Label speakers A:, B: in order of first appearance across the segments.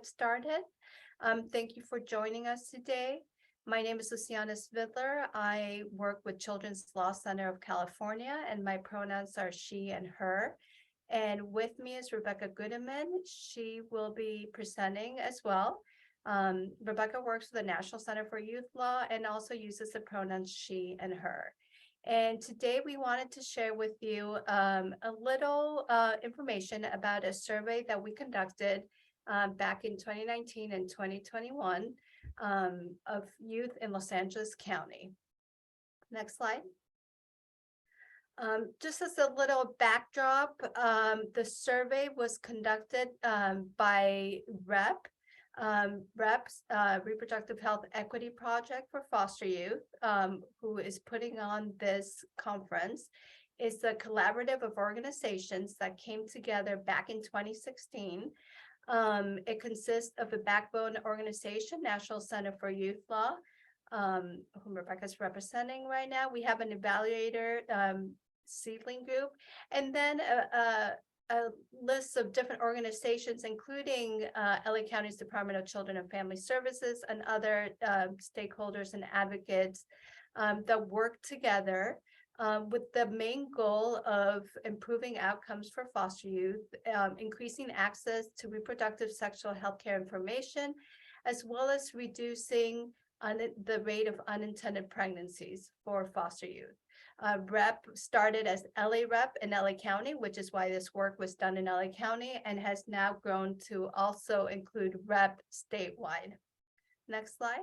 A: get started. Thank you for joining us today. My name is Luciana Svidler. I work with Children's Law Center of California, and my pronouns are she and her. And with me is Rebecca Goodeman. She will be presenting as well. Rebecca works with the National Center for Youth Law and also uses the pronouns she and her. And today we wanted to share with you a little information about a survey that we conducted back in 2019 and 2021 of youth in Los Angeles County. Next slide. Just as a little backdrop, the survey was conducted by RHEP. RHEP's Reproductive Health Equity Project for foster youth, who is putting on this conference, is a collaborative of organizations that came together back in 2016. It consists of a backbone organization, National Center for Youth Law, whom Rebecca is representing right now. We have an evaluator, seedling group, and then a list of different organizations, including LA County's Department of Children and Family Services and other stakeholders and advocates that work together with the main goal of improving outcomes for foster youth, increasing access to reproductive sexual health care information, as well as reducing the rate of unintended pregnancies for foster youth. RHEP started as LA RHEP in LA County, which is why this work was done in LA County, and has now grown to also include RHEP statewide. Next slide.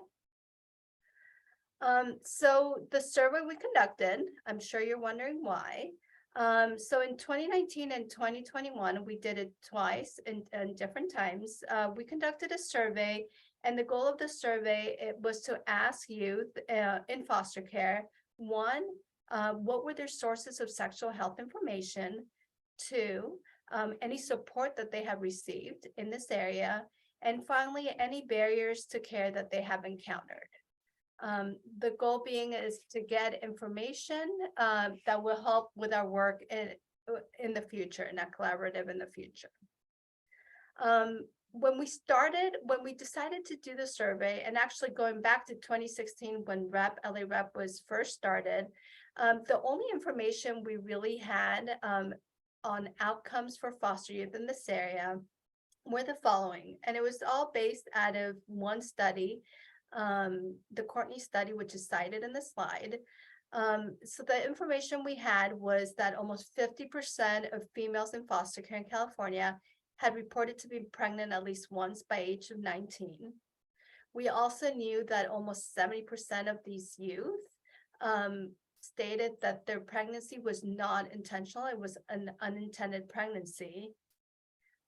A: So the survey we conducted, I'm sure you're wondering why. So in 2019 and 2021, we did it twice in different times. We conducted a survey, and the goal of the survey was to ask youth in foster care, one, what were their sources of sexual health information? Two, any support that they have received in this area? And finally, any barriers to care that they have encountered. The goal being is to get information that will help with our work in the future, in that collaborative in the future. When we decided to do the survey, and actually going back to 2016 when LA RHEP was first started, the only information we really had on outcomes for foster youth in this area were the following, and it was all based out of one study, the Courtney study, which is cited in the slide. So the information we had was that almost 50% of females in foster care in California had reported to be pregnant at least once by age of 19. We also knew that almost 70% of these youth stated that their pregnancy was not intentional, it was an unintended pregnancy.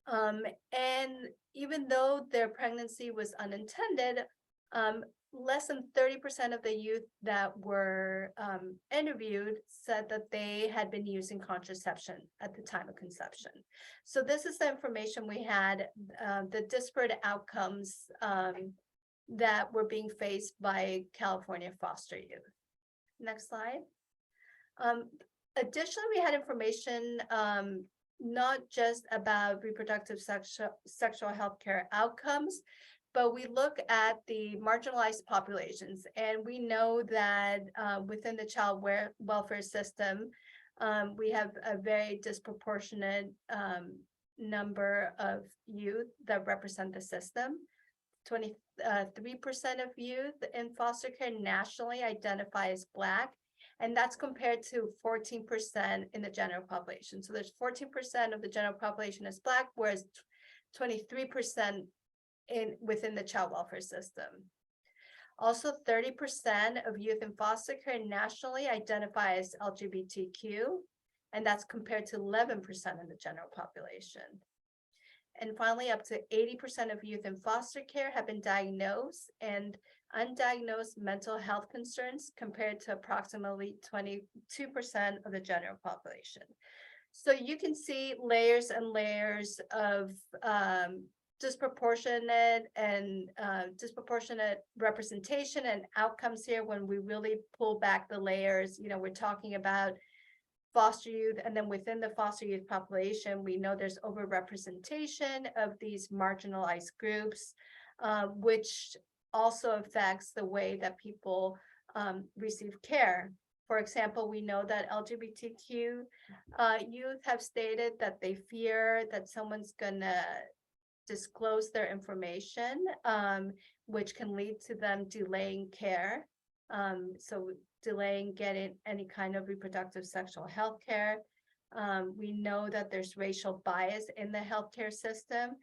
A: And even though their pregnancy was unintended, less than 30% of the youth that were interviewed said that they had been using contraception at the time of conception. So this is the information we had, the disparate outcomes that were being faced by California foster youth. Next slide. Additionally, we had information not just about reproductive sexual health care outcomes, but we look at the marginalized populations, and we know that within the child welfare system, we have a very disproportionate number of youth that represent the system. 23% of youth in foster care nationally identify as Black, and that's compared to 14% in the general population. So there's 14% of the general population as Black, whereas 23% within the child welfare system. Also, 30% of youth in foster care nationally identify as LGBTQ, and that's compared to 11% in the general population. And finally, up to 80% of youth in foster care have been diagnosed and undiagnosed mental health concerns, compared to approximately 22% of the general population. So you can see layers and layers of disproportionate representation and outcomes here. When we really pull back the layers, we're talking about foster youth, and then within the foster youth population, we know there's overrepresentation of these marginalized groups, which also affects the way that people receive care. For example, we know that LGBTQ youth have stated that they fear that someone's gonna disclose their information, which can lead to them delaying care. So delaying getting any kind of reproductive sexual health care. We know that there's racial bias in the healthcare system.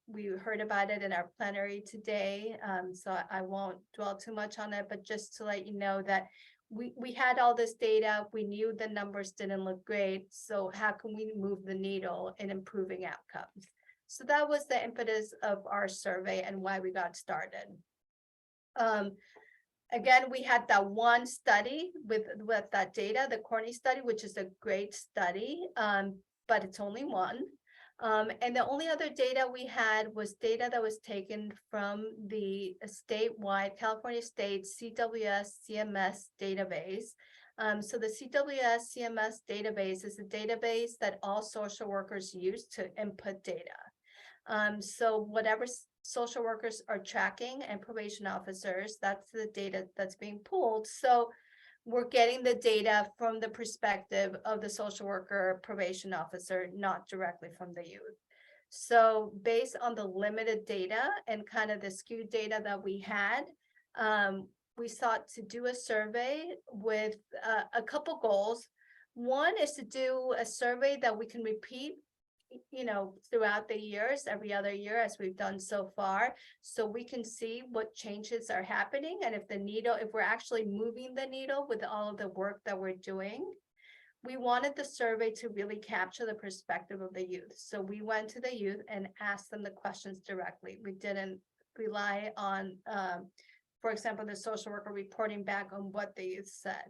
A: We heard about it in our plenary today, so I won't dwell too much on it, but just to let you know that we had all this data, we knew the numbers didn't look great, so how can we move the needle in improving outcomes? So that was the impetus of our survey and why we got started. Again, we had that one study with that data, the Corny study, which is a great study, but it's only one. And the only other data we had was data that was taken from the statewide California State CWS CMS database. So the CWS CMS database is a database that all social workers use to input data. So whatever social workers are tracking and probation officers, that's the data that's being pulled. So we're getting the data from the perspective of the social worker probation officer, not directly from the youth. So based on the limited data and kind of the skewed data that we had, we sought to do a survey with a couple goals. One is to do a survey that we can repeat, throughout the years, every other year, as we've done so far, so we can see what changes are happening and if we're actually moving the needle with all of the work that we're doing. We wanted the survey to really capture the perspective of the youth. So we went to the youth and asked them the questions directly. We didn't rely on, for example, the social worker reporting back on what the youth said.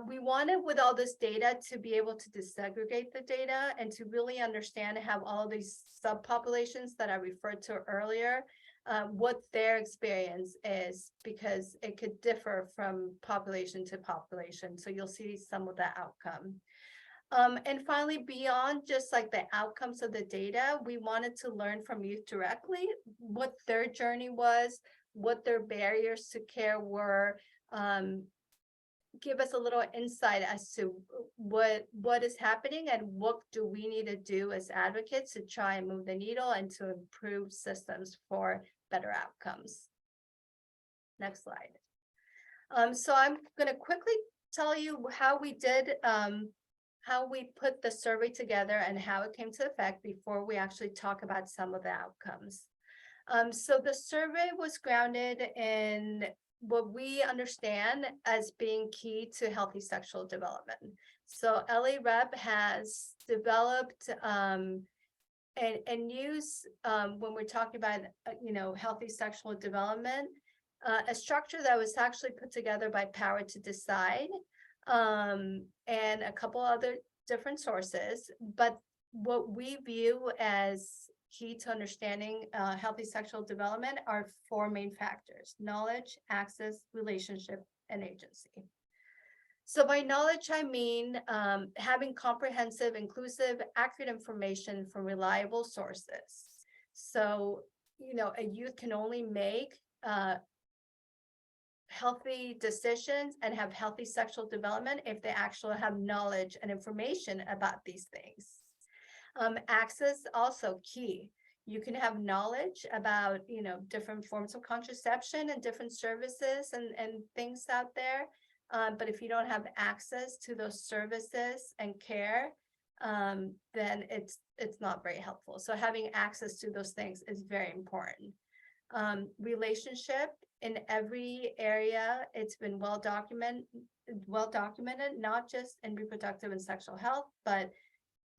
A: We wanted, with all this data, to be able to disaggregate the data and to really understand and have all these subpopulations that I referred to earlier, what their experience is, because it could differ from population to population. So you'll see some of that outcome. And finally, beyond just like the outcomes of the data, we wanted to learn from youth directly what their journey was, what their barriers to care were, give us a little insight as to what is happening and what do we need to do as advocates to try and move the needle and to improve systems for better outcomes. Next slide. So I'm going to quickly tell you how we did, how we put the survey together and how it came to effect before we actually talk about some of the outcomes. So the survey was grounded in what we understand as being key to healthy sexual development. So RHEP has developed and use, when we're talking about healthy sexual development, a structure that was actually put together by Power to Decide and a couple other different sources. But what we view as key to understanding healthy sexual development are four main factors: knowledge, access, relationship, and agency. So by knowledge, I mean having comprehensive, inclusive, accurate information from reliable sources. So, a youth can only make healthy decisions and have healthy sexual development if they actually have knowledge and information about these things. Access also key. You can have knowledge about, different forms of contraception and different services and things out there. But if you don't have access to those services and care, then it's not very helpful. So having access to those things is very important. Relationship in every area, it's been well documented, not just in reproductive and sexual health, but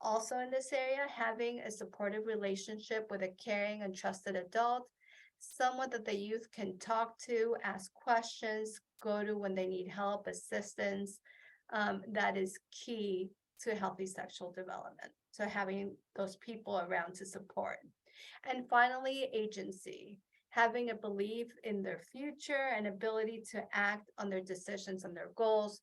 A: also in this area, having a supportive relationship with a caring and trusted adult, someone that the youth can talk to, ask questions, go to when they need help, assistance, that is key to healthy sexual development. So having those people around to support. And finally, agency, having a belief in their future and ability to act on their decisions and their goals.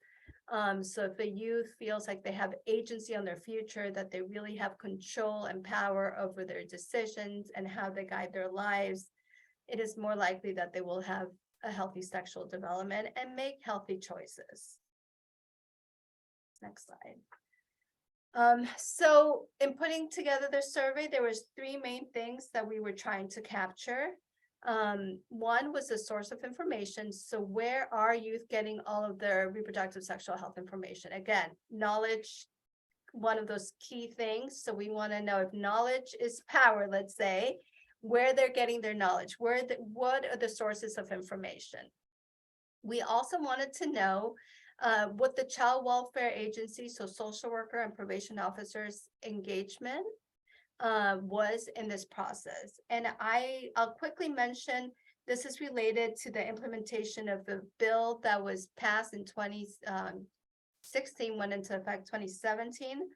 A: So if a youth feels like they have agency on their future, that they really have control and power over their decisions and how they guide their lives, it is more likely that they will have a healthy sexual development and make healthy choices. Next slide. So in putting together the survey, there was three main things that we were trying to capture. One was the source of information. So where are youth getting all of their reproductive sexual health information? Again, knowledge, one of those key things. So we want to know if knowledge is power, let's say, where they're getting their knowledge, what are the sources of information. We also wanted to know what the child welfare agency, so social worker and probation officers engagement was in this process. And I'll quickly mention, this is related to the implementation of the bill that was passed in 2016, went into effect 2017,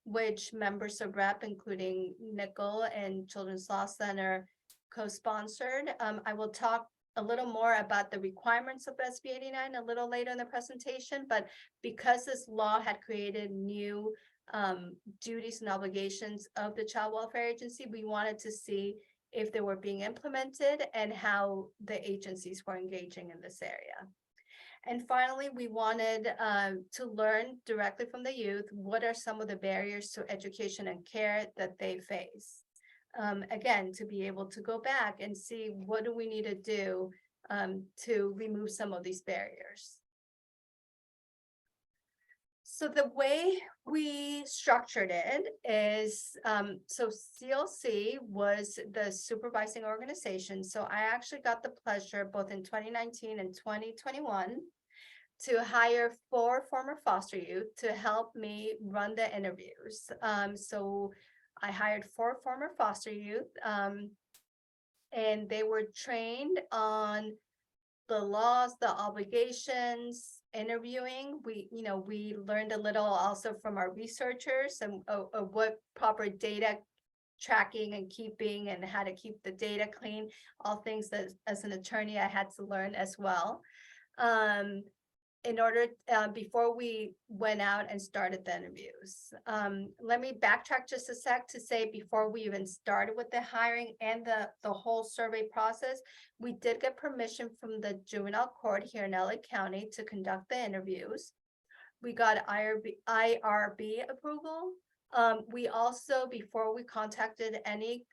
A: which members of RHEP, including Nicole and Children's Law Center, co-sponsored. I will talk a little more about the requirements of SB 89 a little later in the presentation, but because this law had created new duties and obligations of the child welfare agency, we wanted to see if they were being implemented and how the agencies were engaging in this area. And finally, we wanted to learn directly from the youth, what are some of the barriers to education and care that they face? Again, to be able to go back and see what do we need to do to remove some of these barriers. So the way we structured it is, so CLC was the supervising organization. So I actually got the pleasure both in 2019 and 2021 to hire 4 former foster youth to help me run the interviews. So I hired 4 former foster youth, and they were trained on the laws, the obligations, interviewing. We learned a little also from our researchers and what proper data tracking and keeping and how to keep the data clean, all things that as an attorney I had to learn as well. In order, before we went out and started the interviews. Let me backtrack just a sec to say before we even started with the hiring and the whole survey process, we did get permission from the juvenile court here in LA County to conduct the interviews. We got IRB approval. We also, before we contacted any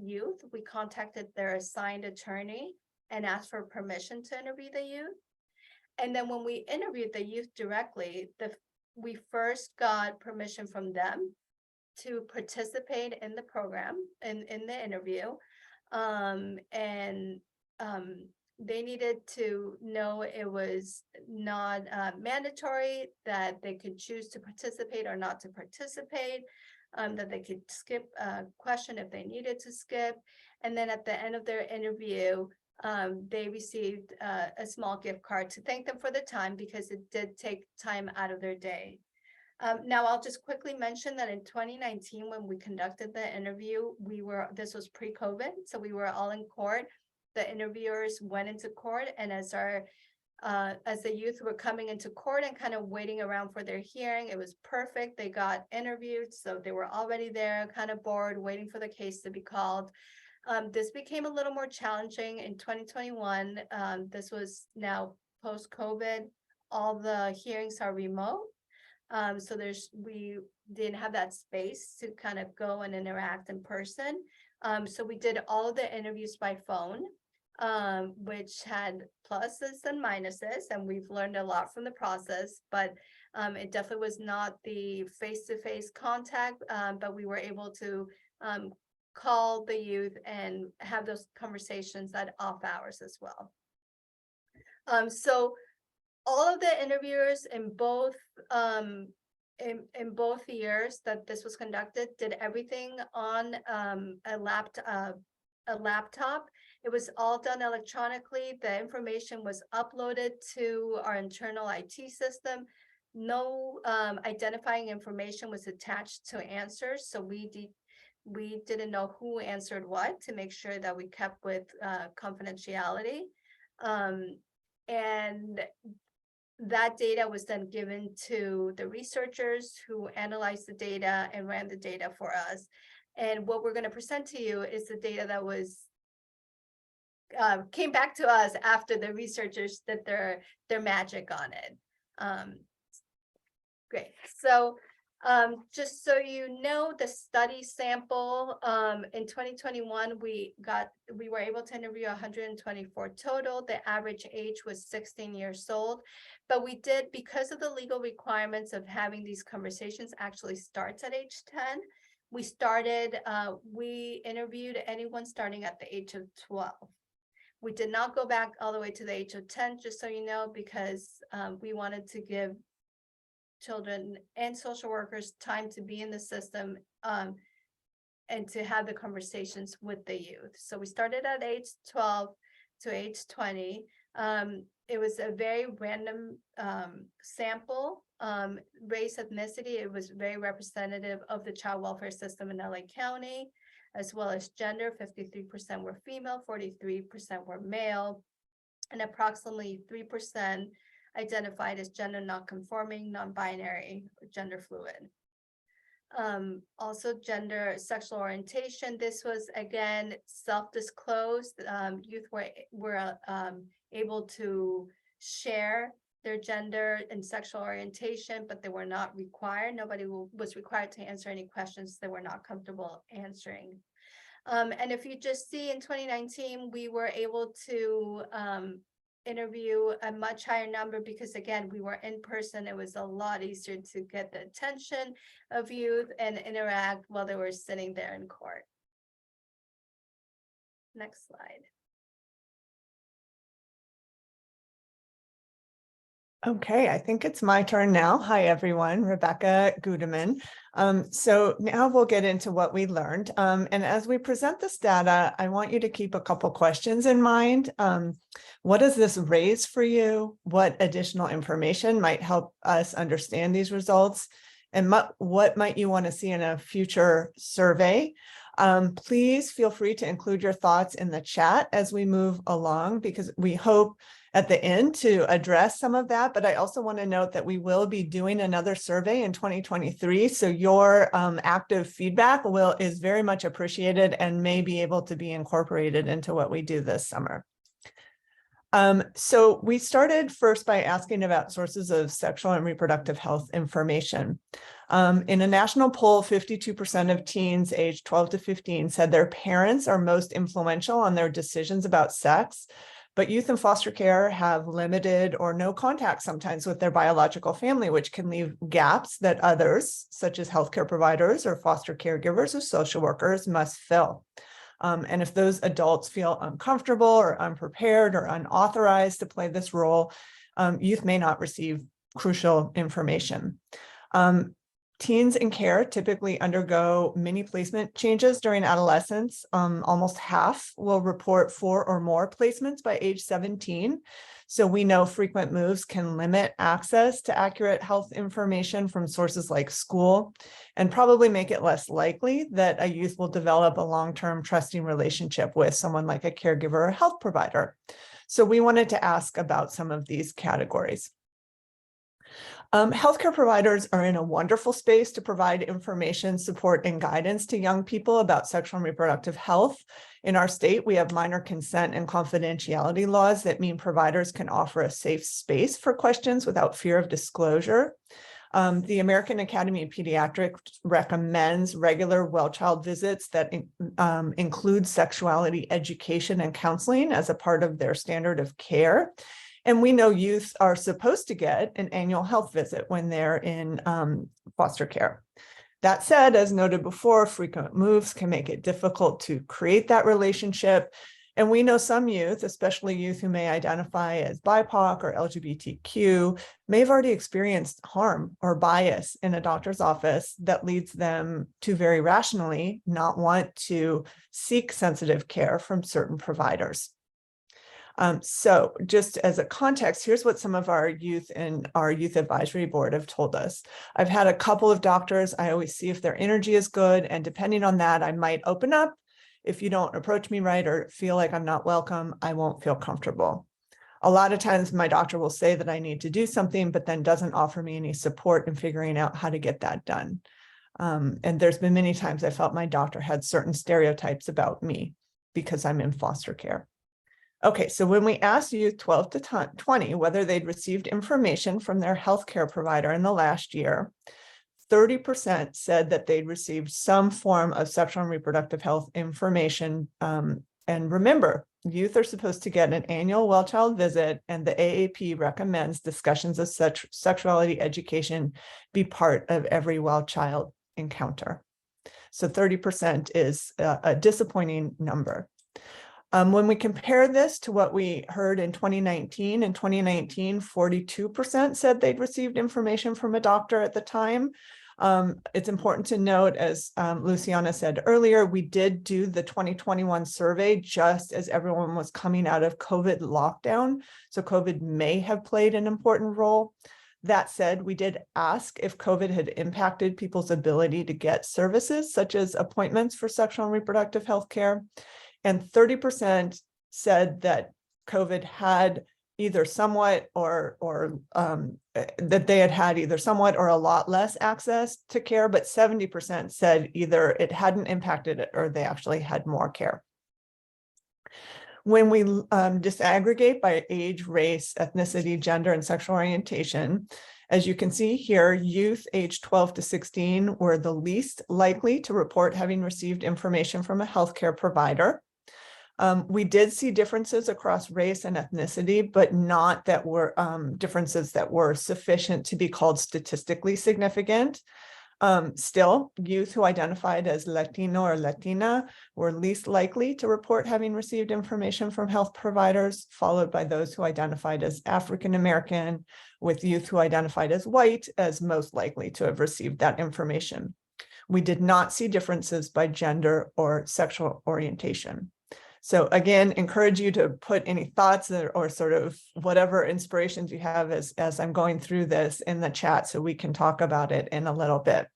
A: youth, we contacted their assigned attorney and asked for permission to interview the youth. And then when we interviewed the youth directly, we first got permission from them to participate in the program and in the interview. They needed to know it was not mandatory, that they could choose to participate or not to participate, that they could skip a question if they needed to skip. And then at the end of their interview, they received a small gift card to thank them for the time because it did take time out of their day. Now I'll just quickly mention that in 2019, when we conducted the interview, this was pre-COVID, so we were all in court. The interviewers went into court, and as the youth were coming into court and kind of waiting around for their hearing, it was perfect. They got interviewed, so they were already there, kind of bored, waiting for the case to be called. This became a little more challenging in 2021. This was now post-COVID. All the hearings are remote. So we didn't have that space to kind of go and interact in person. So we did all of the interviews by phone, which had pluses and minuses, and we've learned a lot from the process, but it definitely was not the face-to-face contact, but we were able to call the youth and have those conversations at off hours as well. So all of the interviewers in both years that this was conducted did everything on a laptop. It was all done electronically. The information was uploaded to our internal IT system. No identifying information was attached to answers, so we didn't know who answered what to make sure that we kept with confidentiality. And that data was then given to the researchers who analyzed the data and ran the data for us. And what we're going to present to you is the data that was came back to us after the researchers did their magic on it. Great. So just so you know, the study sample in 2021, we were able to interview 124 total. The average age was 16 years old, but we did, because of the legal requirements of having these conversations actually starts at age 10. We interviewed anyone starting at the age of 12. We did not go back all the way to the age of 10, just so you know, because we wanted to give children and social workers time to be in the system and to have the conversations with the youth. So we started at age 12 to age 20. It was a very random sample, race, ethnicity. It was very representative of the child welfare system in LA County, as well as gender. 53% were female, 43% were male, and approximately 3% identified as gender non-conforming, non-binary, or gender fluid. Also gender, sexual orientation. This was, again, self-disclosed. Youth were able to share their gender and sexual orientation, but they were not required. Nobody was required to answer any questions they were not comfortable answering. And if you just see, in 2019, we were able to interview a much higher number because, again, we were in person. It was a lot easier to get the attention of youth and interact while they were sitting there in court. Next slide.
B: Okay, I think it's my turn now. Hi, everyone. Rebecca Gudeman. So now we'll get into what we learned. And as we present this data, I want you to keep a couple questions in mind. What does this raise for you? What additional information might help us understand these results? And what might you want to see in a future survey? Please feel free to include your thoughts in the chat as we move along, because we hope at the end to address some of that. But I also want to note that we will be doing another survey in 2023. So your active feedback is very much appreciated and may be able to be incorporated into what we do this summer. So we started first by asking about sources of sexual and reproductive health information. In a national poll, 52% of teens aged 12 to 15 said their parents are most influential on their decisions about sex. But youth in foster care have limited or no contact sometimes with their biological family, which can leave gaps that others, such as healthcare providers or foster caregivers or social workers, must fill. And if those adults feel uncomfortable or unprepared or unauthorized to play this role, youth may not receive crucial information. Teens in care typically undergo mini placement changes during adolescence. Almost half will report 4 or more placements by age 17. So we know frequent moves can limit access to accurate health information from sources like school, and probably make it less likely that a youth will develop a long-term trusting relationship with someone like a caregiver or health provider. So we wanted to ask about some of these categories. Healthcare providers are in a wonderful space to provide information, support, and guidance to young people about sexual and reproductive health. In our state, we have minor consent and confidentiality laws that mean providers can offer a safe space for questions without fear of disclosure. The American Academy of Pediatrics recommends regular well-child visits that include sexuality education and counseling as a part of their standard of care. And we know youth are supposed to get an annual health visit when they're in foster care. That said, as noted before, frequent moves can make it difficult to create that relationship. And we know some youth, especially youth who may identify as BIPOC or LGBTQ, may have already experienced harm or bias in a doctor's office that leads them to very rationally not want to seek sensitive care from certain providers. So just as a context, here's what some of our youth and our youth advisory board have told us. I've had a couple of doctors. I always see if their energy is good, and depending on that, I might open up. If you don't approach me right or feel like I'm not welcome, I won't feel comfortable. A lot of times my doctor will say that I need to do something, but then doesn't offer me any support in figuring out how to get that done. And there's been many times I felt my doctor had certain stereotypes about me because I'm in foster care. Okay, so when we asked youth 12 to 20 whether they'd received information from their healthcare provider in the last year, 30% said that they'd received some form of sexual and reproductive health information. And remember, youth are supposed to get an annual well-child visit, and the AAP recommends discussions of sexuality education be part of every well-child encounter. So 30% is a disappointing number. When we compare this to what we heard in 2019, 42% said they'd received information from a doctor at the time. It's important to note, as Luciana said earlier, we did do the 2021 survey just as everyone was coming out of COVID lockdown. So COVID may have played an important role. That said, we did ask if COVID had impacted people's ability to get services such as appointments for sexual and reproductive health care. And 30% said that COVID had either somewhat or that they had either somewhat or a lot less access to care, but 70% said either it hadn't impacted it or they actually had more care. When we disaggregate by age, race, ethnicity, gender, and sexual orientation, as you can see here, youth aged 12 to 16 were the least likely to report having received information from a healthcare provider. We did see differences across race and ethnicity, but not that were differences that were sufficient to be called statistically significant. Still, youth who identified as Latino or Latina were least likely to report having received information from health providers, followed by those who identified as African American, with youth who identified as white as most likely to have received that information. We did not see differences by gender or sexual orientation. So again, encourage you to put any thoughts or sort of whatever inspirations you have as I'm going through this in the chat so we can talk about it in a little bit.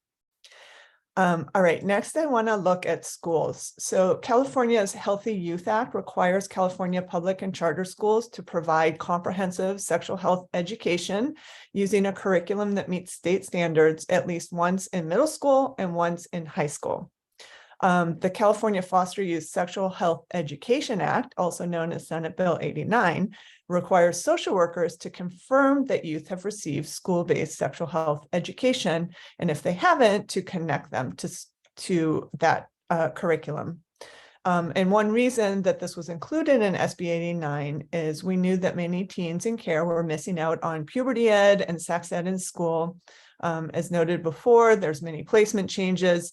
B: All right, next I want to look at schools. So California's Healthy Youth Act requires California public and charter schools to provide comprehensive sexual health education using a curriculum that meets state standards at least once in middle school and once in high school. The California Foster Youth Sexual Health Education Act, also known as Senate Bill 89, requires social workers to confirm that youth have received school-based sexual health education, and if they haven't, to connect them to that curriculum. And one reason that this was included in SB 89 is we knew that many teens in care were missing out on puberty ed and sex ed in school. As noted before, there's many placement changes.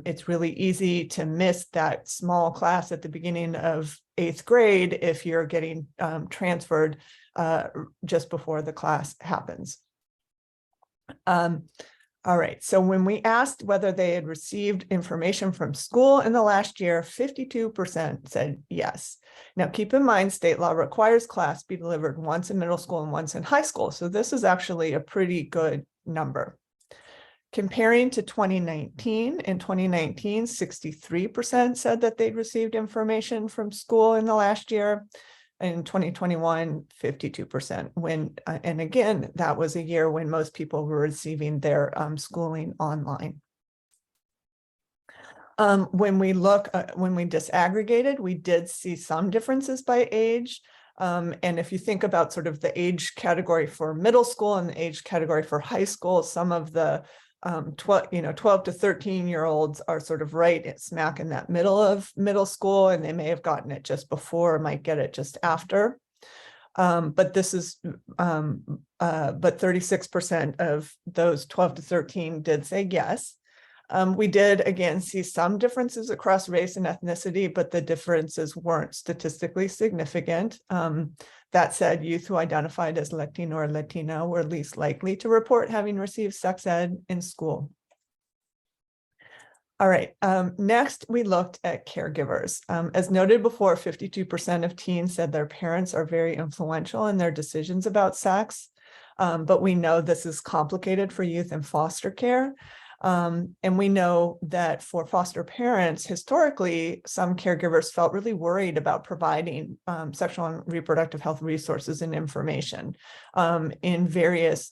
B: It's really easy to miss that small class at the beginning of 8th grade if you're getting transferred just before the class happens. All right, so when we asked whether they had received information from school in the last year, 52% said yes. Now, keep in mind, state law requires class be delivered once in middle school and once in high school. So this is actually a pretty good number. Comparing to 2019, in 2019, 63% said that they'd received information from school in the last year. In 2021, 52%. And again, that was a year when most people were receiving their schooling online. When we disaggregated, we did see some differences by age. And if you think about sort of the age category for middle school and the age category for high school, some of the 12 to 13-year-olds are sort of right smack in that middle of middle school, and they may have gotten it just before or might get it just after. But 36% of those 12 to 13 did say yes. We did again see some differences across race and ethnicity, but the differences weren't statistically significant. That said, youth who identified as Latino or Latina were least likely to report having received sex ed in school. All right, next we looked at caregivers. As noted before, 52% of teens said their parents are very influential in their decisions about sex, but we know this is complicated for youth in foster care. And we know that for foster parents, historically, some caregivers felt really worried about providing sexual and reproductive health resources and information. In various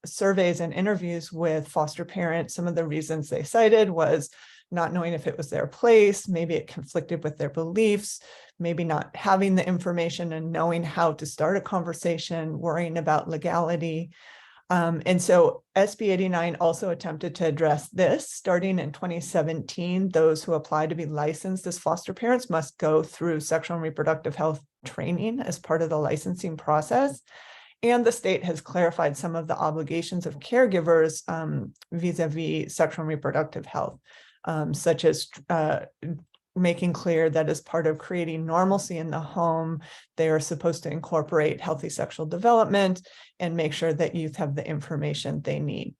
B: surveys and interviews with foster parents, some of the reasons they cited was not knowing if it was their place, maybe it conflicted with their beliefs, maybe not having the information and knowing how to start a conversation, worrying about legality. And so SB 89 also attempted to address this. Starting in 2017, those who apply to be licensed as foster parents must go through sexual and reproductive health training as part of the licensing process. And the state has clarified some of the obligations of caregivers vis-a-vis sexual and reproductive health, such as making clear that as part of creating normalcy in the home, they are supposed to incorporate healthy sexual development and make sure that youth have the information they need.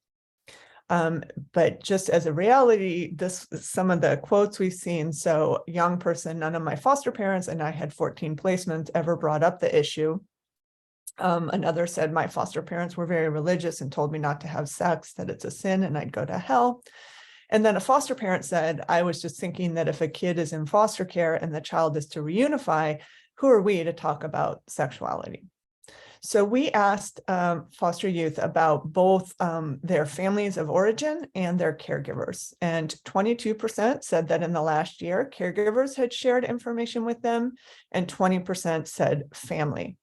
B: But just as a reality, this is some of the quotes we've seen. So, young person, none of my foster parents, and I had 14 placements, ever brought up the issue. Another said, my foster parents were very religious and told me not to have sex, that it's a sin and I'd go to hell. And then a foster parent said, I was just thinking that if a kid is in foster care and the child is to reunify, who are we to talk about sexuality? So we asked foster youth about both their families of origin and their caregivers. And 22% said that in the last year, caregivers had shared information with them, and 20% said family.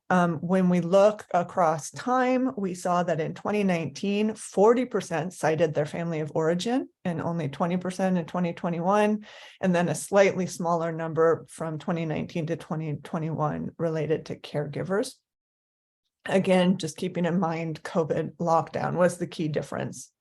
B: When we look across time, we saw that in 2019, 40% cited their family of origin and only 20% in 2021, and then a slightly smaller number from 2019 to 2021 related to caregivers. Again, just keeping in mind COVID lockdown was the key difference.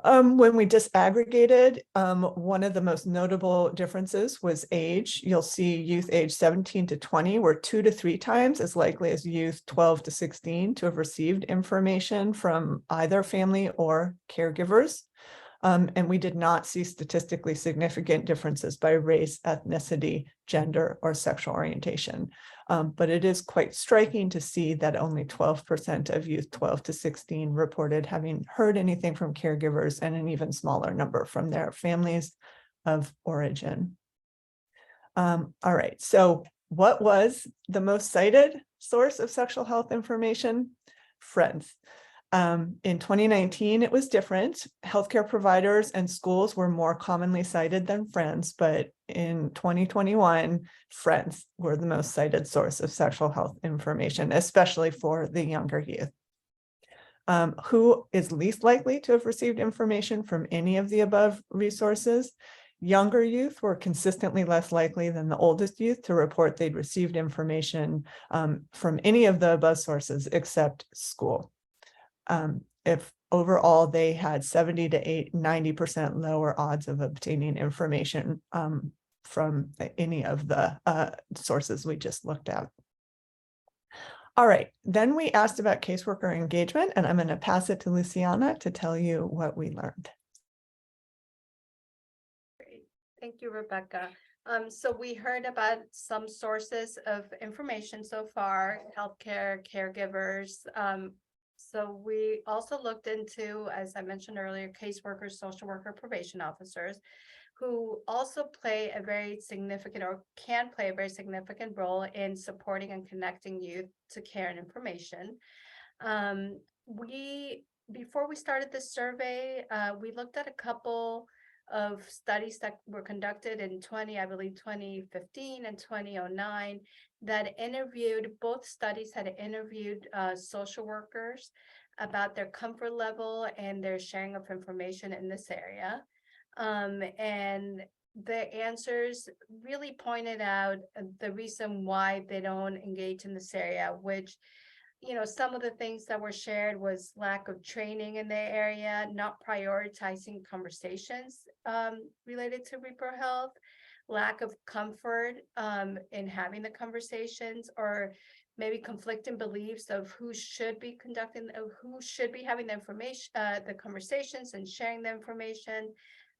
B: When we disaggregated, one of the most notable differences was age. You'll see youth age 17 to 20 were 2 to 3 times as likely as youth 12 to 16 to have received information from either family or caregivers. And we did not see statistically significant differences by race, ethnicity, gender, or sexual orientation. But it is quite striking to see that only 12% of youth 12 to 16 reported having heard anything from caregivers, and an even smaller number from their families of origin. All right, so what was the most cited source of sexual health information? Friends. In 2019, it was different. Healthcare providers and schools were more commonly cited than friends, but in 2021, friends were the most cited source of sexual health information, especially for the younger youth. Who is least likely to have received information from any of the above resources? Younger youth were consistently less likely than the oldest youth to report they'd received information from any of the above sources except school. If overall they had 70 to 90% lower odds of obtaining information from any of the sources we just looked at. All right, then we asked about caseworker engagement, and I'm going to pass it to Luciana to tell you what we learned.
A: Great. Thank you, Rebecca. So we heard about some sources of information so far, healthcare, caregivers. So we also looked into, as I mentioned earlier, caseworkers, social worker, probation officers, who also play a very significant, or can play a very significant role in supporting and connecting youth to care and information. Before we started this survey, we looked at a couple of studies that were conducted in 2015 and 2009 that interviewed, both studies had interviewed social workers about their comfort level and their sharing of information in this area. And the answers really pointed out the reason why they don't engage in this area, which, you know, some of the things that were shared was lack of training in the area, not prioritizing conversations related to repro health, lack of comfort in having the conversations, or maybe conflicting beliefs of who should be who should be having the information, the conversations and sharing the information,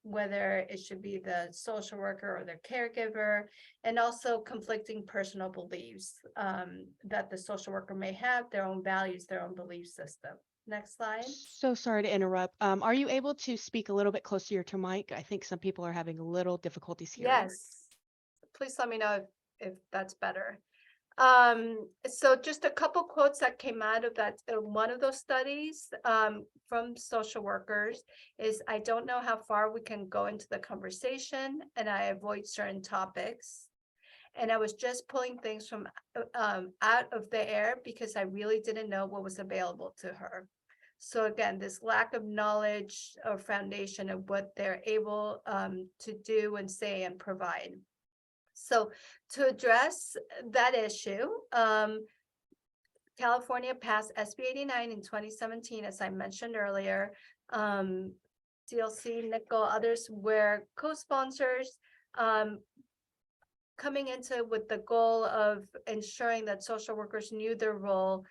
A: whether it should be the social worker or their caregiver, and also conflicting personal beliefs that the social worker may have, their own values, their own belief system. Next slide.
C: So sorry to interrupt. Are you able to speak a little bit closer to your mic? I think some people are having a little difficulties hearing.
A: Yes. Please let me know if that's better. So just a couple quotes that came out of that, one of those studies, from social workers is, I don't know how far we can go into the conversation and I avoid certain topics. And I was just pulling things from, out of the air because I really didn't know what was available to her. So again, this lack of knowledge or foundation of what they're able, to do and say and provide. So to address that issue, California passed SB 89 in 2017, as I mentioned earlier. DLC, Nickel, others were co-sponsors, coming into with the goal of ensuring that social workers knew their role,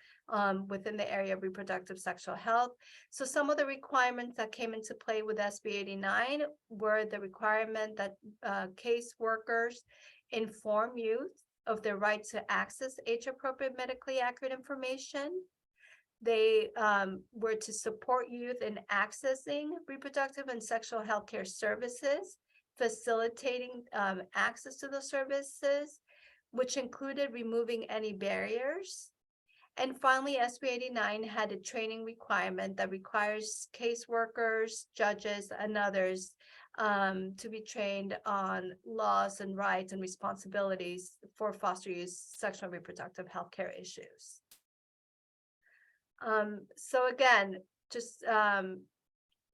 A: within the area of reproductive sexual health. So some of the requirements that came into play with SB 89 were the requirement that caseworkers inform youth of their right to access age-appropriate medically accurate information. They were to support youth in accessing reproductive and sexual health care services, facilitating access to those services, which included removing any barriers. And finally, SB 89 had a training requirement that requires caseworkers, judges, and others to be trained on laws and rights and responsibilities for foster youth sexual and reproductive health care issues. So again, just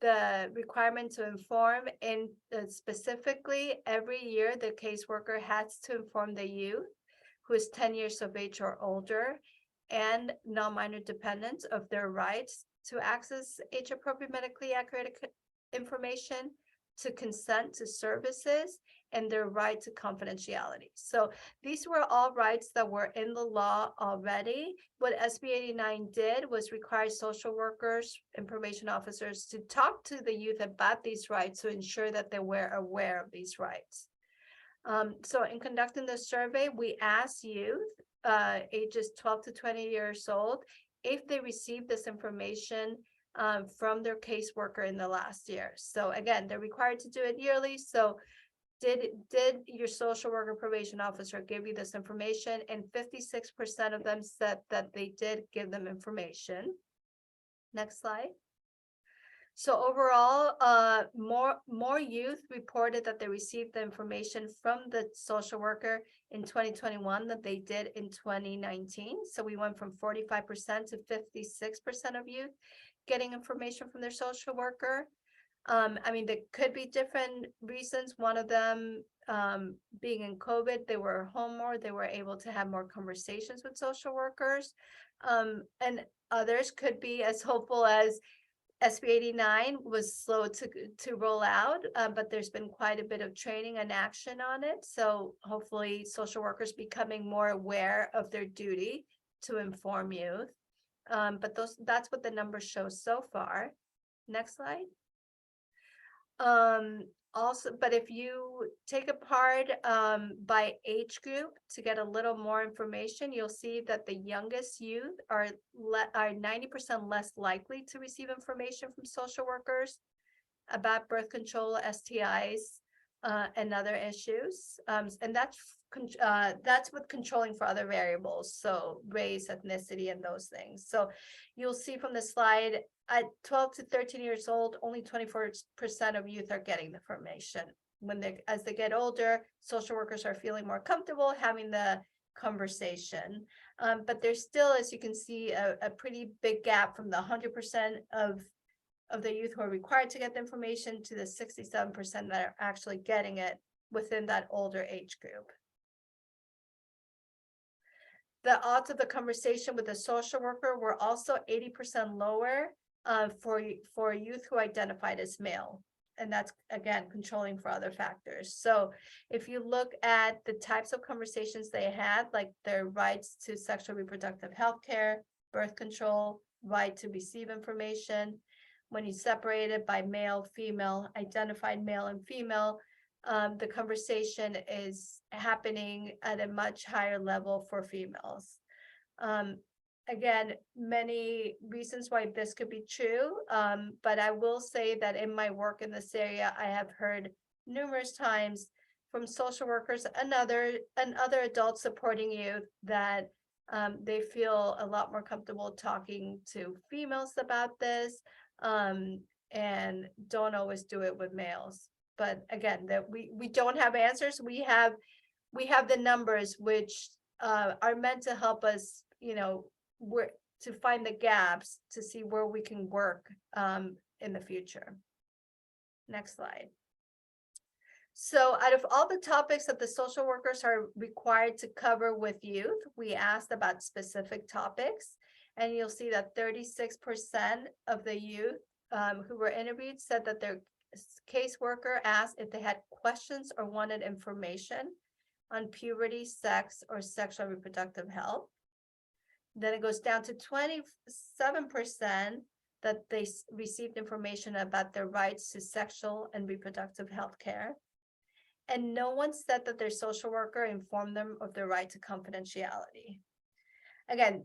A: the requirement to inform, and specifically every year the caseworker has to inform the youth who is 10 years of age or older and non-minor dependents of their rights to access age-appropriate medically accurate information, to consent to services, and their right to confidentiality. So these were all rights that were in the law already. What SB 89 did was require social workers, information officers to talk to the youth about these rights to ensure that they were aware of these rights. So in conducting the survey, we asked youth ages 12 to 20 years old if they received this information from their caseworker in the last year. So again, they're required to do it yearly. So did your social worker probation officer give you this information? And 56% of them said that they did give them information. Next slide. So overall, more youth reported that they received the information from the social worker in 2021 than they did in 2019. So we went from 45% to 56% of youth getting information from their social worker. I mean, there could be different reasons. One of them being in COVID, they were home more, they were able to have more conversations with social workers. And others could be as hopeful as SB 89 was slow to roll out, but there's been quite a bit of training and action on it. So hopefully social workers becoming more aware of their duty to inform youth. But that's what the numbers show so far. Next slide. Also, but if you take apart by age group to get a little more information, you'll see that the youngest youth are 90% less likely to receive information from social workers about birth control, STIs, and other issues. And that's with controlling for other variables, so race, ethnicity, and those things. So you'll see from the slide, at 12 to 13 years old, only 24% of youth are getting the information. As they get older, social workers are feeling more comfortable having the conversation. But there's still, as you can see, a pretty big gap from the 100% of the youth who are required to get the information to the 67% that are actually getting it within that older age group. The odds of the conversation with the social worker were also 80% lower for youth who identified as male. And that's, again, controlling for other factors. So if you look at the types of conversations they had, like their rights to sexual reproductive health care, birth control, right to receive information, when you separate it by male, female, identified male and female, the conversation is happening at a much higher level for females. again, many reasons why this could be true. But I will say that in my work in this area, I have heard numerous times from social workers and other adults supporting youth that they feel a lot more comfortable talking to females about this, and don't always do it with males. But again, that we don't have answers. We have the numbers which are meant to help us, where to find the gaps to see where we can work in the future. Next slide. So out of all the topics that the social workers are required to cover with youth, we asked about specific topics, and you'll see that 36% of the youth who were interviewed said that their caseworker asked if they had questions or wanted information on puberty, sex, or sexual and reproductive health. Then it goes down to 27% that they received information about their rights to sexual and reproductive health care. And no one said that their social worker informed them of their right to confidentiality. Again,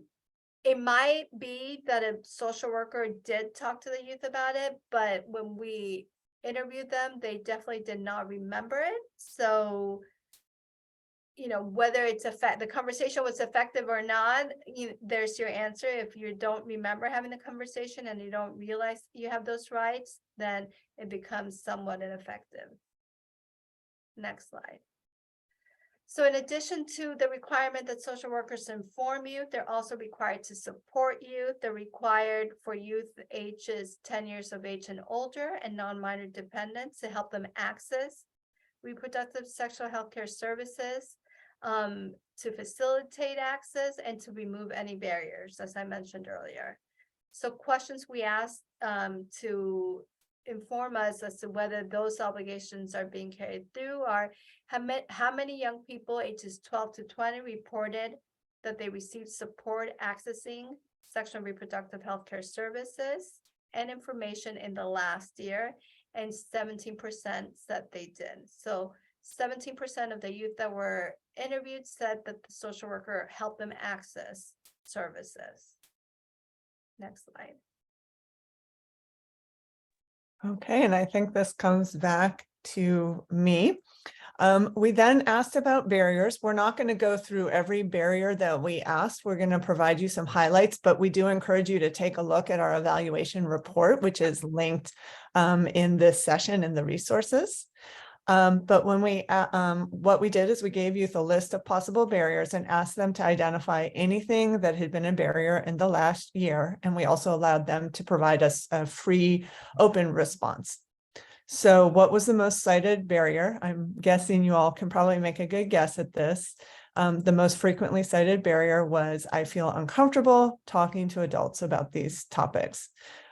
A: it might be that a social worker did talk to the youth about it, but when we interviewed them, they definitely did not remember it. So, whether it's the conversation was effective or not, there's your answer. If you don't remember having the conversation and you don't realize you have those rights, then it becomes somewhat ineffective. Next slide. So in addition to the requirement that social workers inform youth, they're also required to support youth. They're required for youth ages 10 years of age and older and non-minor dependents to help them access reproductive sexual health care services, to facilitate access and to remove any barriers, as I mentioned earlier. So questions we asked to inform us as to whether those obligations are being carried through are how many young people ages 12 to 20 reported that they received support accessing sexual and reproductive health care services and information in the last year, and 17% said they did. So 17% of the youth that were interviewed said that the social worker helped them access services. Next slide.
B: Okay, and I think this comes back to me. We then asked about barriers. We're not going to go through every barrier that we asked. We're going to provide you some highlights, but we do encourage you to take a look at our evaluation report, which is linked in this session in the resources. But when what we did is we gave youth a list of possible barriers and asked them to identify anything that had been a barrier in the last year. And we also allowed them to provide us a free open response. So what was the most cited barrier? I'm guessing you all can probably make a good guess at this. The most frequently cited barrier was, I feel uncomfortable talking to adults about these topics.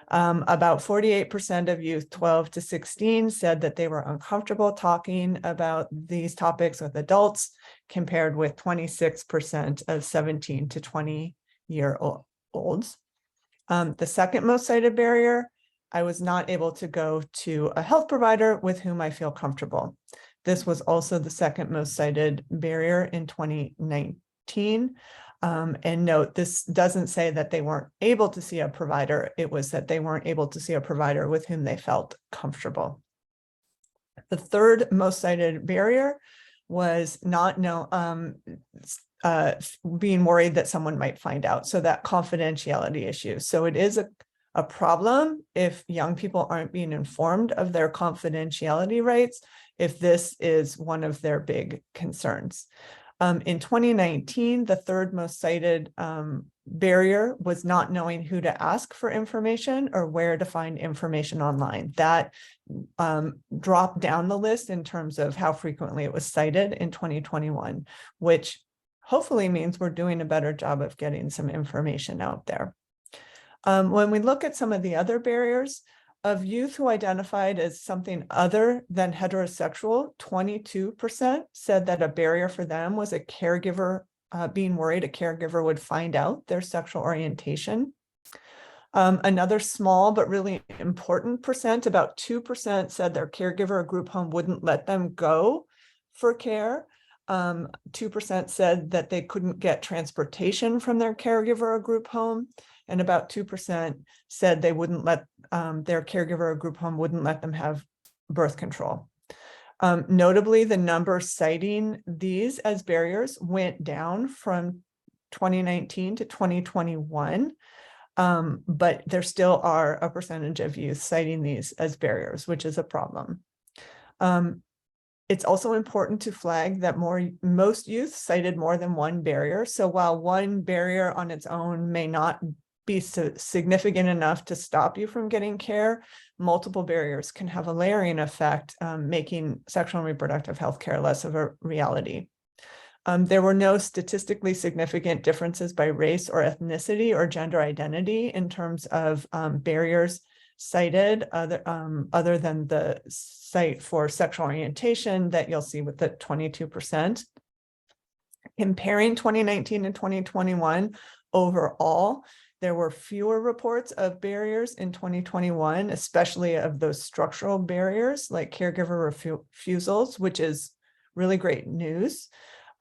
B: About 48% of youth 12 to 16 said that they were uncomfortable talking about these topics with adults, compared with 26% of 17 to 20-year-olds. The second most cited barrier, I was not able to go to a health provider with whom I feel comfortable. This was also the second most cited barrier in 2019. And note, this doesn't say that they weren't able to see a provider. It was that they weren't able to see a provider with whom they felt comfortable. The third most cited barrier was being worried that someone might find out. So that confidentiality issue. So it is a problem if young people aren't being informed of their confidentiality rights, if this is one of their big concerns. In 2019, the third most cited barrier was not knowing who to ask for information or where to find information online. That dropped down the list in terms of how frequently it was cited in 2021, which hopefully means we're doing a better job of getting some information out there. When we look at some of the other barriers, of youth who identified as something other than heterosexual, 22% said that a barrier for them was a caregiver, being worried a caregiver would find out their sexual orientation. Another small but really important percent, about 2%, said their caregiver or group home wouldn't let them go for care 2% said that they couldn't get transportation from their caregiver or group home, and about 2% said they wouldn't let their caregiver or group home wouldn't let them have birth control. Notably, the number citing these as barriers went down from 2019 to 2021, but there still are a percentage of youth citing these as barriers, which is a problem. It's also important to flag that most youth cited more than one barrier. So while one barrier on its own may not be significant enough to stop you from getting care, multiple barriers can have a layering effect, making sexual and reproductive health care less of a reality. There were no statistically significant differences by race or ethnicity or gender identity in terms of barriers cited other than the site for sexual orientation that you'll see with the 22%. Comparing 2019 and 2021 overall, there were fewer reports of barriers in 2021, especially of those structural barriers like caregiver refusals, which is really great news.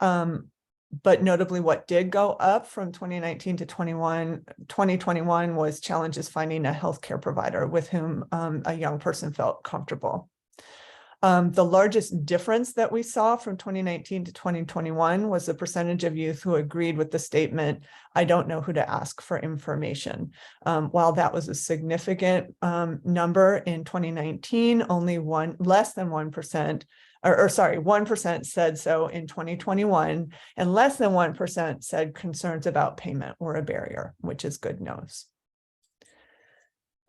B: But notably, what did go up from 2019 to 2021 was challenges finding a healthcare provider with whom a young person felt comfortable. The largest difference that we saw from 2019 to 2021 was the percentage of youth who agreed with the statement, "I don't know who to ask for information." While that was a significant number in 2019, only less than 1%, or sorry, 1% said so in 2021, and less than 1% said concerns about payment were a barrier, which is good news.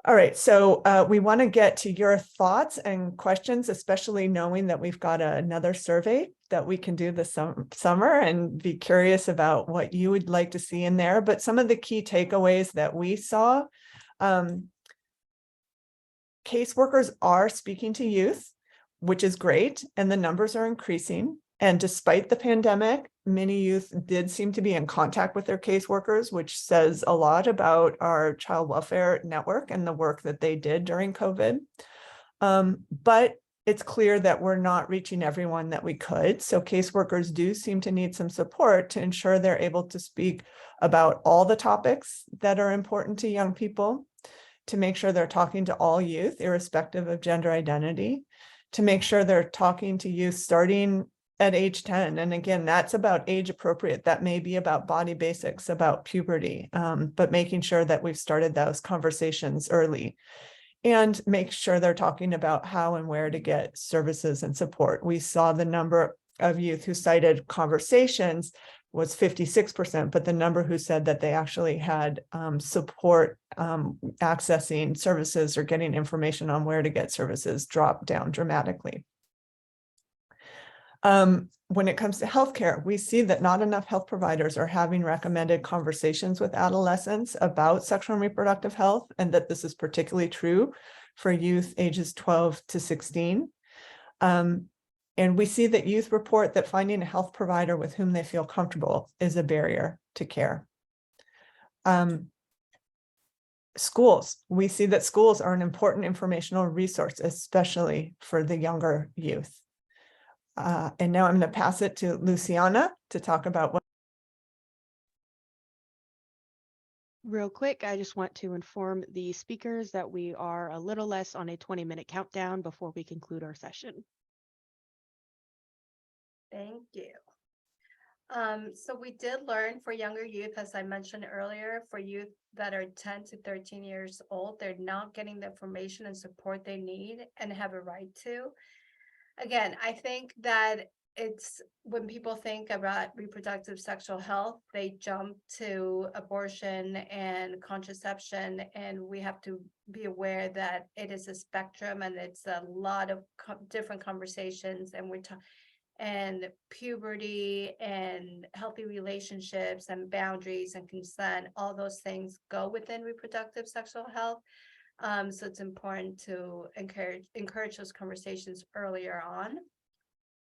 B: All right, so we want to get to your thoughts and questions, especially knowing that we've got another survey that we can do this summer, and be curious about what you would like to see in there. But some of the key takeaways that we saw, caseworkers are speaking to youth, which is great, and the numbers are increasing. And despite the pandemic, many youth did seem to be in contact with their caseworkers, which says a lot about our child welfare network and the work that they did during COVID. But it's clear that we're not reaching everyone that we could. So caseworkers do seem to need some support to ensure they're able to speak about all the topics that are important to young people, to make sure they're talking to all youth, irrespective of gender identity, to make sure they're talking to youth starting at age 10. And again, that's about age appropriate. That may be about body basics, about puberty, but making sure that we've started those conversations early, and make sure they're talking about how and where to get services and support. We saw the number of youth who cited conversations was 56%, but the number who said that they actually had support accessing services or getting information on where to get services dropped down dramatically. When it comes to healthcare, we see that not enough health providers are having recommended conversations with adolescents about sexual and reproductive health, and that this is particularly true for youth ages 12 to 16. And we see that youth report that finding a health provider with whom they feel comfortable is a barrier to care. Schools, we see that schools are an important informational resource, especially for the younger youth. And now I'm going to pass it to Luciana to talk about what.
C: Real quick, I just want to inform the speakers that we are a little less on a 20-minute countdown before we conclude our session.
A: Thank you. So we did learn for younger youth, as I mentioned earlier, for youth that are 10 to 13 years old, they're not getting the information and support they need and have a right to. Again, I think that it's when people think about reproductive sexual health, they jump to abortion and contraception, and we have to be aware that it is a spectrum and it's a lot of different conversations, and puberty and healthy relationships and boundaries and consent, all those things go within reproductive sexual health. So it's important to encourage those conversations earlier on.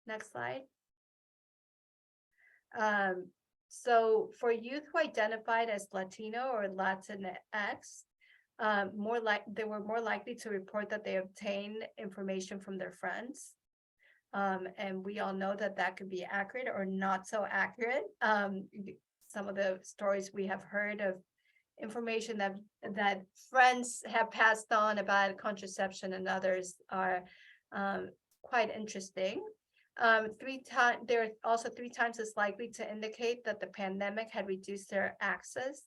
A: Next slide. So for youth who identified as Latino or Latinx, they were more likely to report that they obtained information from their friends. And we all know that that could be accurate or not so accurate. Some of the stories we have heard of information that friends have passed on about contraception and others are quite interesting. They're also 3 times as likely to indicate that the pandemic had reduced their access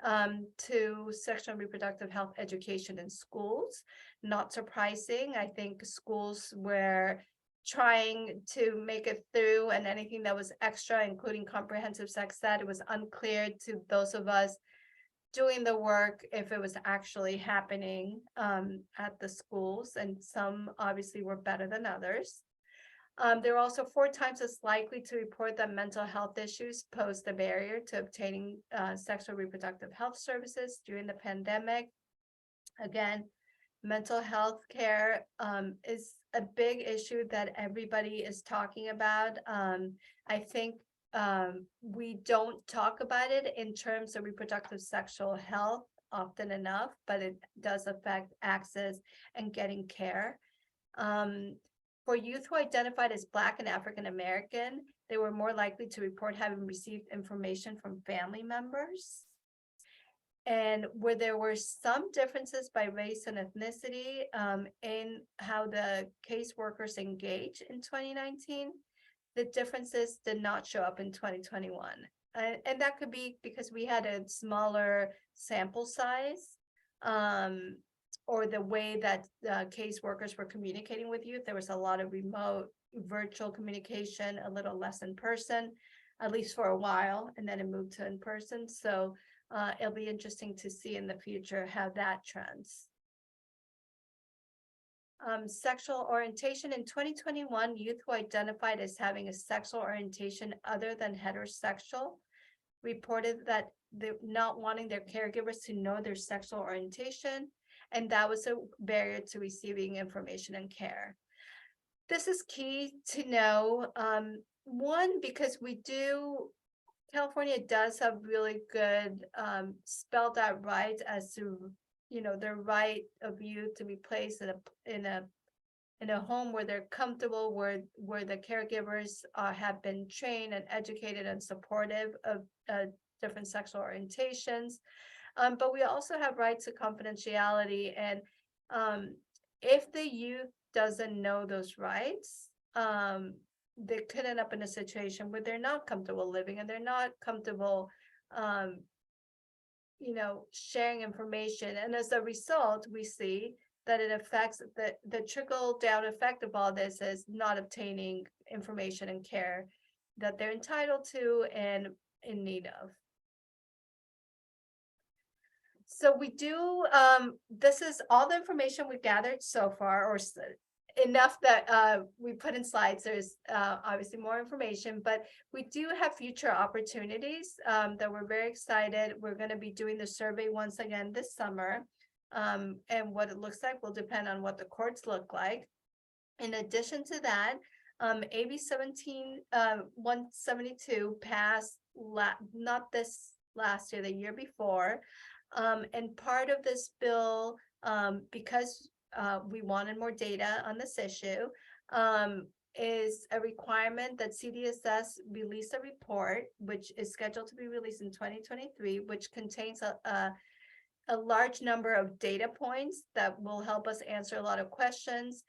A: to sexual and reproductive health education in schools. Not surprising. I think schools were trying to make it through, and anything that was extra, including comprehensive sex ed, it was unclear to those of us doing the work if it was actually happening at the schools, and some obviously were better than others. They're also 4 times as likely to report that mental health issues posed a barrier to obtaining sexual reproductive health services during the pandemic. Again, mental health care is a big issue that everybody is talking about. I think we don't talk about it in terms of reproductive sexual health often enough, but it does affect access and getting care. For youth who identified as Black and African American, they were more likely to report having received information from family members. And where there were some differences by race and ethnicity in how the caseworkers engage in 2019, the differences did not show up in 2021. And that could be because we had a smaller sample size, or the way that caseworkers were communicating with youth. There was a lot of remote virtual communication, a little less in person, at least for a while, and then it moved to in person. So it'll be interesting to see in the future how that trends. Sexual orientation in 2021, youth who identified as having a sexual orientation other than heterosexual reported that they're not wanting their caregivers to know their sexual orientation, and that was a barrier to receiving information and care. This is key to know. One, because California does have really good spelled out rights as to, the right of youth to be placed in a home where they're comfortable, where the caregivers have been trained and educated and supportive of different sexual orientations. But we also have rights to confidentiality, and if the youth doesn't know those rights, they could end up in a situation where they're not comfortable living and they're not comfortable sharing information. And as a result, we see that it affects the trickle down effect of all this is not obtaining information and care that they're entitled to and in need of. So we do, this is all the information we gathered so far, or enough that we put in slides. There's obviously more information, but we do have future opportunities that we're very excited. We're going to be doing the survey once again this summer. And what it looks like will depend on what the courts look like. In addition to that, AB 172 passed not this last year, the year before. And part of this bill, because we wanted more data on this issue, is a requirement that CDSS release a report, which is scheduled to be released in 2023, which contains a large number of data points that will help us answer a lot of questions.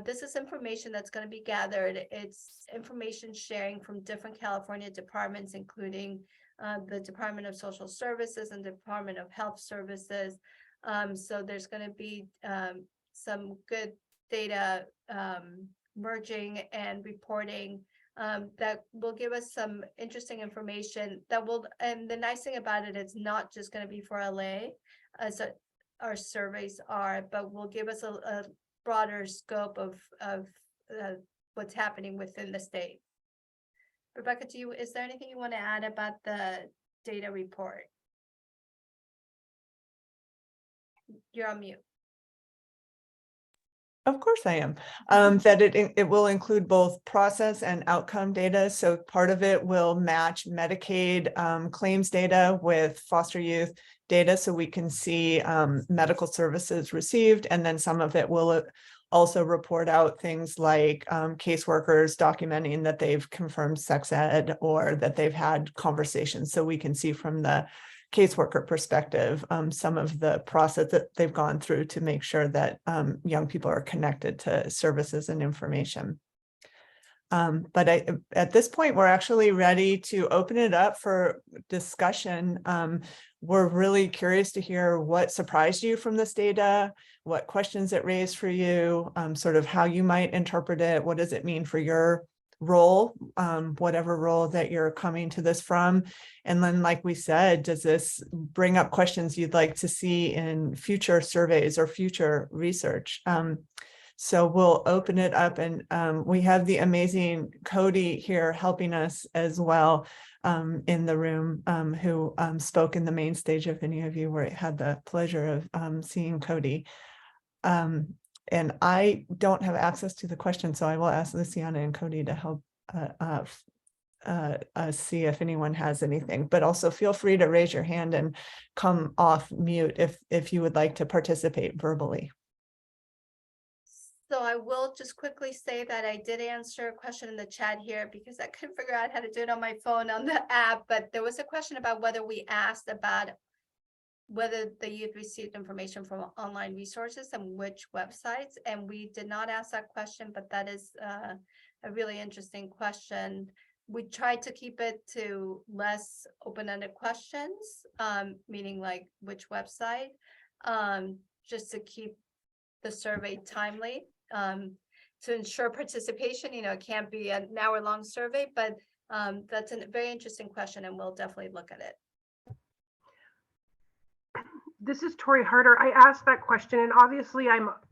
A: This is information that's going to be gathered. It's information sharing from different California departments, including the Department of Social Services and Department of Health Services. So there's going to be some good data merging and reporting that will give us some interesting information and the nice thing about it, it's not just going to be for LA as our surveys are, but will give us a broader scope of what's happening within the state. Rebecca, is there anything you want to add about the data report? You're on mute.
B: Of course I am. That it will include both process and outcome data. So part of it will match Medicaid claims data with foster youth data, so we can see medical services received, and then some of it will also report out things like caseworkers documenting that they've confirmed sex ed or that they've had conversations. So we can see from the caseworker perspective some of the process that they've gone through to make sure that young people are connected to services and information. But at this point, we're actually ready to open it up for discussion. We're really curious to hear what surprised you from this data, what questions it raised for you, sort of how you might interpret it. What does it mean for your role, whatever role that you're coming to this from? And then, like we said, does this bring up questions you'd like to see in future surveys or future research? So we'll open it up, and we have the amazing Cody here helping us as well in the room, who spoke in the main stage if any of you had the pleasure of seeing Cody. And I don't have access to the question, so I will ask Luciana and Cody to help see if anyone has anything, but also feel free to raise your hand and come off mute if you would like to participate verbally.
A: So I will just quickly say that I did answer a question in the chat here because I couldn't figure out how to do it on my phone on the app, but there was a question about whether we asked about whether the youth received information from online resources and which websites, and we did not ask that question, but that is a really interesting question. We tried to keep it to less open-ended questions, meaning like which website, just to keep the survey timely, to ensure participation. It can't be an hour-long survey, but that's a very interesting question, and we'll definitely look at it.
D: This is Tori Harder. I asked that question, and obviously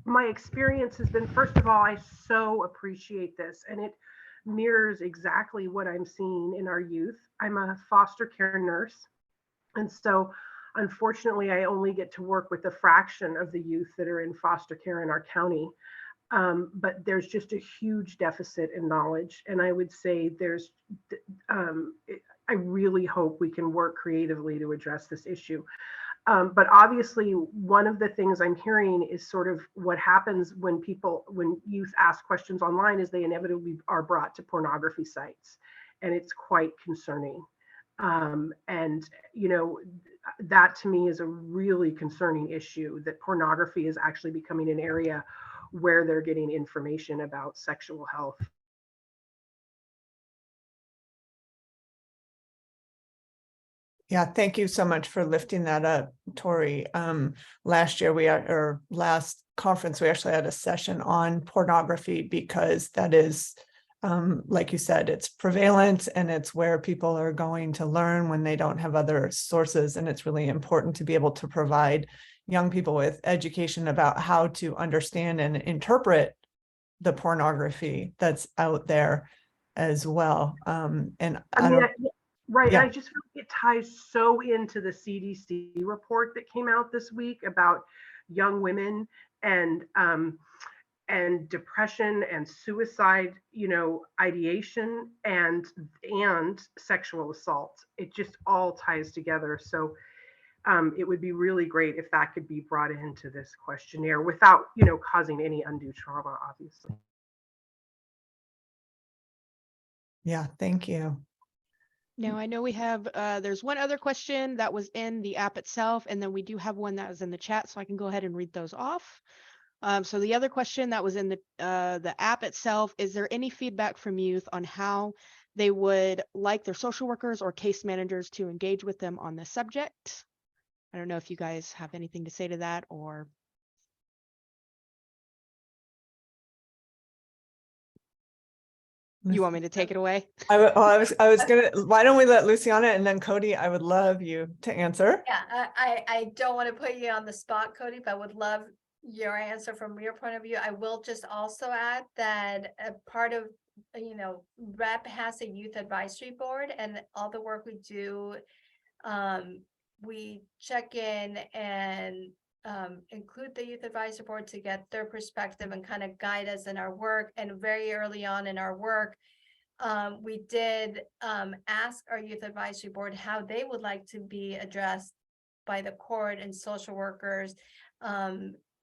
D: my experience has been, first of all, I so appreciate this, and it mirrors exactly what I'm seeing in our youth. I'm a foster care nurse, and so unfortunately I only get to work with a fraction of the youth that are in foster care in our county. But there's just a huge deficit in knowledge, and I would say I really hope we can work creatively to address this issue. But obviously, one of the things I'm hearing is sort of what happens when youth ask questions online is they inevitably are brought to pornography sites, and it's quite concerning. And that to me is a really concerning issue, that pornography is actually becoming an area where they're getting information about sexual health.
B: Yeah, thank you so much for lifting that up, Tori. Last conference, we actually had a session on pornography because that is, like you said, it's prevalent and it's where people are going to learn when they don't have other sources. And it's really important to be able to provide young people with education about how to understand and interpret the pornography that's out there as well.
D: Right.
B: Yeah.
D: I just feel like it ties so into the CDC report that came out this week about young women and depression and suicide, ideation and sexual assault. It just all ties together. So it would be really great if that could be brought into this questionnaire without, causing any undue trauma, obviously.
B: Yeah, thank you.
C: Now, I know we have, there's one other question that was in the app itself, and then we do have one that was in the chat, so I can go ahead and read those off. So the other question that was in the app itself, is there any feedback from youth on how they would like their social workers or case managers to engage with them on this subject? I don't know if you guys have anything to say to that, or. You want me to take it away?
B: I was gonna, why don't we let Luciana and then Cody, I would love you to answer.
A: Yeah, I don't want to put you on the spot, Cody, but would love your answer from your point of view. I will just also add that a part of, RHEP has a youth advisory board, and all the work we do, we check in and include the youth advisory board to get their perspective and kind of guide us in our work. And very early on in our work, we did ask our youth advisory board how they would like to be addressed by the court and social workers.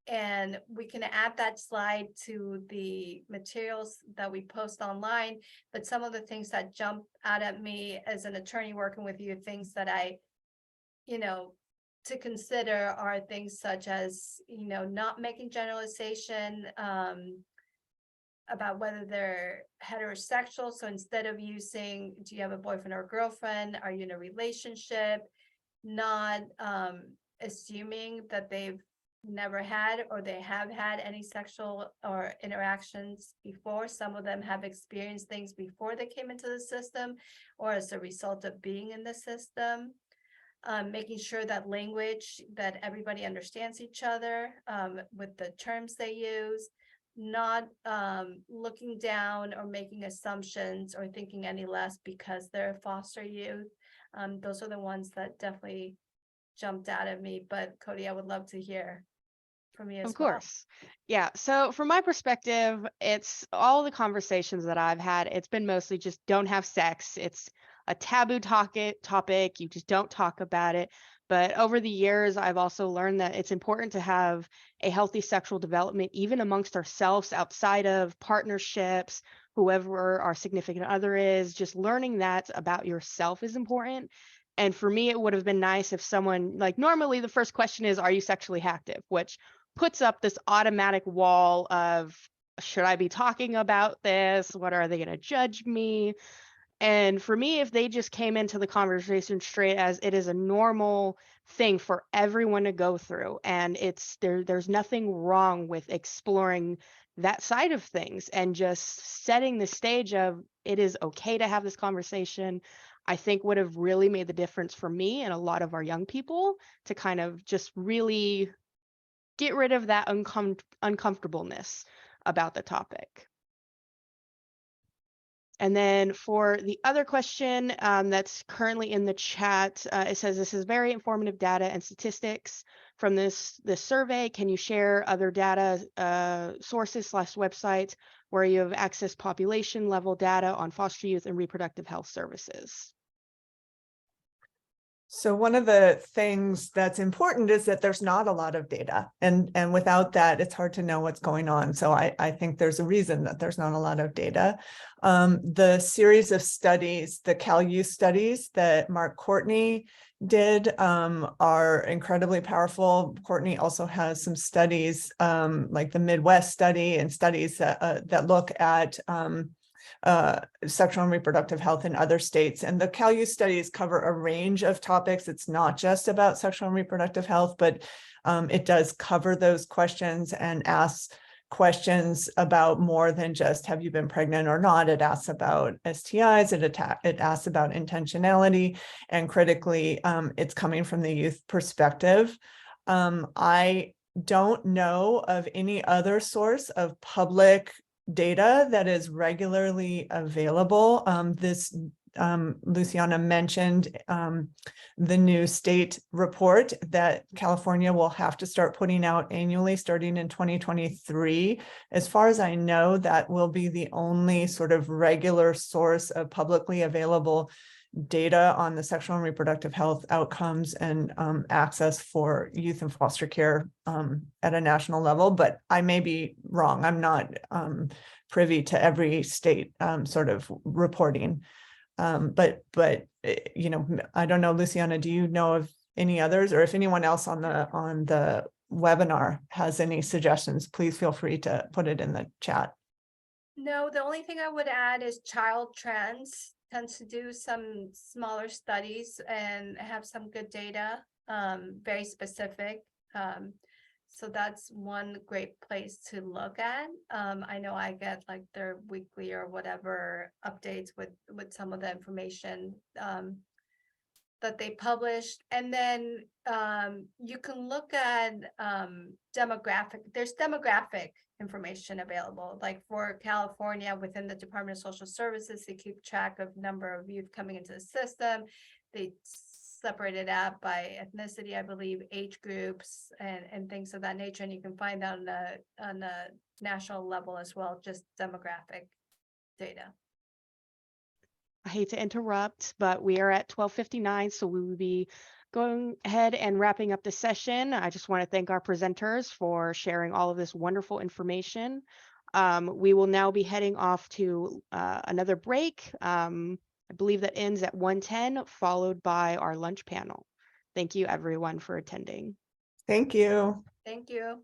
A: And we can add that slide to the materials that we post online. But some of the things that jump out at me as an attorney working with you, things that I, to consider are things such as, not making generalization about whether they're heterosexual. So instead of using, do you have a boyfriend or girlfriend? Are you in a relationship? Not assuming that they've never had or they have had any sexual or interactions before. Some of them have experienced things before they came into the system or as a result of being in the system. Making sure that language, that everybody understands each other with the terms they use, not looking down or making assumptions or thinking any less because they're foster youth. Those are the ones that definitely jumped out at me. But Cody, I would love to hear from you as
C: Of course.
A: well.
C: Yeah. So from my perspective, it's all the conversations that I've had. It's been mostly just don't have sex. It's a taboo topic. You just don't talk about it. But over the years, I've also learned that it's important to have a healthy sexual development, even amongst ourselves, outside of partnerships, whoever our significant other is. Just learning that about yourself is important. And for me, it would have been nice if someone, like, normally the first question is, are you sexually active? Which puts up this automatic wall of, should I be talking about this? What are they going to judge me? And for me, if they just came into the conversation straight as it is a normal thing for everyone to go through, and there's nothing wrong with exploring that side of things and just setting the stage of it is okay to have this conversation, I think would have really made the difference for me and a lot of our young people to kind of just really get rid of that uncomfortableness about the topic. And then for the other question that's currently in the chat, it says, this is very informative data and statistics from this survey. Can you share other data sources / websites where you have accessed population level data on foster youth and reproductive health services?
B: So one of the things that's important is that there's not a lot of data, and without that, it's hard to know what's going on. So I think there's a reason that there's not a lot of data. The series of studies, the Cal Youth studies that Mark Courtney did are incredibly powerful. Courtney also has some studies like the Midwest study and studies that look at sexual and reproductive health in other states. And the Cal Youth studies cover a range of topics. It's not just about sexual and reproductive health, but it does cover those questions and asks questions about more than just have you been pregnant or not. It asks about STIs, it asks about intentionality, and critically, it's coming from the youth perspective. I don't know of any other source of public data that is regularly available. Luciana mentioned the new state report that California will have to start putting out annually starting in 2023. As far as I know, that will be the only sort of regular source of publicly available data on the sexual and reproductive health outcomes and access for youth and foster care at a national level, but I may be wrong. I'm not privy to every state sort of reporting. But I don't know, Luciana, do you know of any others, or if anyone else on the webinar has any suggestions, please feel free to put it in the chat.
A: No, the only thing I would add is Child Trends tends to do some smaller studies and have some good data, very specific. So that's one great place to look at. I know I get like their weekly or whatever updates with some of the information that they published. And then you can look at demographic. There's demographic information available, like for California within the Department of Social Services, they keep track of number of youth coming into the system. They separate it out by ethnicity, I believe, age groups and things of that nature. And you can find that on a national level as well, just demographic data.
C: I hate to interrupt, but we are at 12:59, so we will be going ahead and wrapping up the session. I just want to thank our presenters for sharing all of this wonderful information. We will now be heading off to another break. I believe that ends at 1:10, followed by our lunch panel. Thank you everyone for attending.
B: Thank you.
A: Thank you.